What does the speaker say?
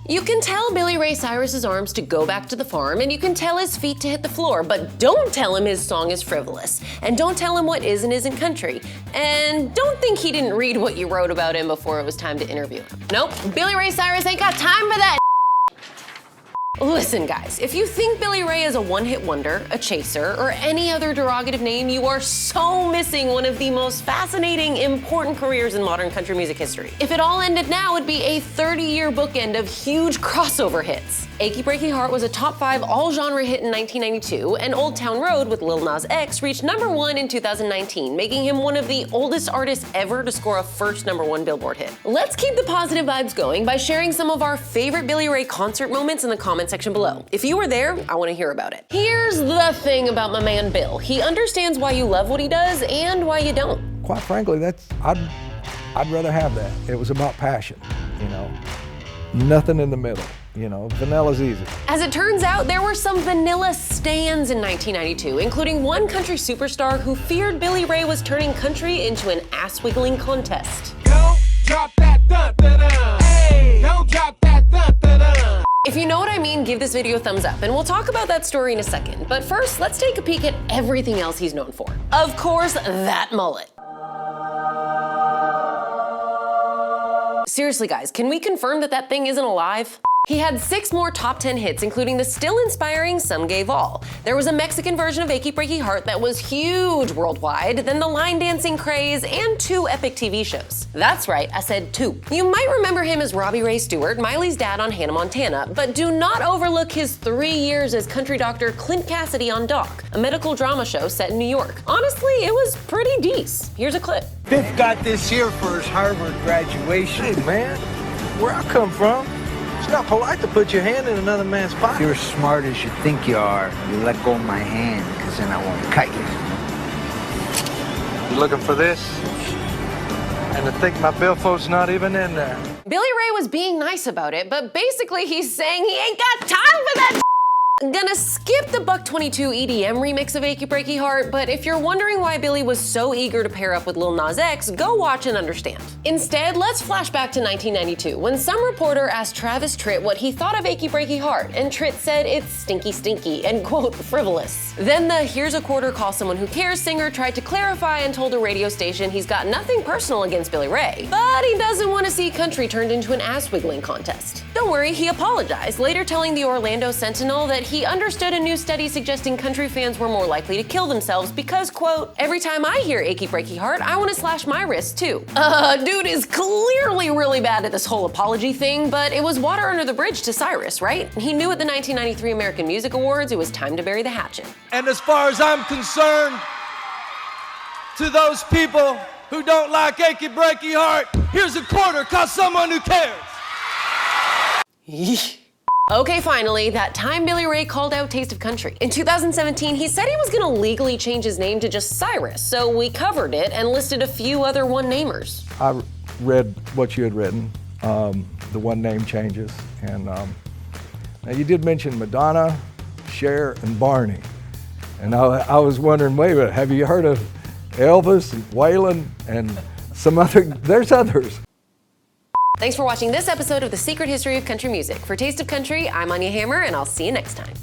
You can tell Billy Ray Cyrus's arms to go back to the farm, and you can tell his feet to hit the floor, but don't tell him his song is frivolous. And don't tell him what is and isn't country. And don't think he didn't read what you wrote about him before it was time to interview him. Nope, Billy Ray Cyrus ain't got time for that. Listen guys, if you think Billy Ray is a one-hit wonder, a chaser, or any other derogative name, you are so missing one of the most fascinating, important careers in modern country music history. If it all ended now, it'd be a 30-year bookend of huge crossover hits. Achy Breaky Heart was a top 5 all-genre hit in 1992, and Old Town Road with Lil Nas X reached #1 in 2019, making him one of the oldest artists ever to score a first #1 Billboard hit. Let's keep the positive vibes going by sharing some of our favorite Billy Ray concert moments in the comment section below. If you were there, I want to hear about it. Here's the thing about my man Bill. He understands why you love what he does and why you don't. Quite frankly, I'd rather have that. It was about passion, you know. Nothing in the middle. You know, vanilla's easy. As it turns out, there were some vanilla stans in 1992, including one country superstar who feared Billy Ray was turning country into an ass-wiggling contest. Don't drop that dun-dun-dun. Hey, don't drop that dun-dun-dun. If you know what I mean, give this video a thumbs up, and we'll talk about that story in a second. But first, let's take a peek at everything else he's known for. Of course, that mullet. Seriously guys, can we confirm that that thing isn't alive? He had 6 more top 10 hits, including the still inspiring Some Gave All. There was a Mexican version of Achy Breaky Heart that was huge worldwide, then the line dancing craze, and 2 epic TV shows. That's right, I said 2. You might remember him as Robbie Ray Stewart, Miley's dad on Hannah Montana, but do not overlook his 3 years as country doctor Clint Cassidy on Doc, a medical drama show set in New York. Honestly, it was pretty decent. Here's a clip. Biff got this here for his Harvard graduation. Hey man, where I come from, it's not polite to put your hand in another man's If pocket. you're as smart as you think you are, you let go of my hand, because then I won't cut you. You looking for this? And to think my billfold's not even in there. Billy Ray was being nice about it, but basically he's saying he ain't got time for that. Gonna skip the Buck-22 EDM remix of Achy Breaky Heart, but if you're wondering why Billy was so eager to pair up with Lil Nas X, go watch and understand. Instead, let's flash back to 1992, when some reporter asked Travis Tritt what he thought of Achy Breaky Heart, and Tritt said it's stinky stinky and quote, frivolous. Then the Here's a Quarter Call Someone Who Cares singer tried to clarify and told a radio station he's got nothing personal against Billy Ray, but he doesn't want to see country turned into an ass-wiggling contest. Don't worry, he apologized, later telling the Orlando Sentinel that he understood a new study suggesting country fans were more likely to kill themselves because, quote, every time I hear Achy Breaky Heart, I want to slash my wrist too. Dude is clearly really bad at this whole apology thing, but it was water under the bridge to Cyrus, right? He knew at the 1993 American Music Awards it was time to bury the hatchet. And as far as I'm concerned, to those people who don't like Achy Breaky Heart, here's a quarter, cause someone who cares. Okay, finally, that time Billy Ray called out Taste of Country. In 2017, he said he was gonna legally change his name to just Cyrus, so we covered it and listed a few other one-namers. I read what you had written, the one name changes, and now you did mention Madonna, Cher, and Barney. And I was wondering, wait a minute, have you heard of Elvis and Waylon and some other, there's others. Thanks for watching this episode of The Secret History of Country Music. For Taste of Country, I'm Anya Hammer, and I'll see you next time.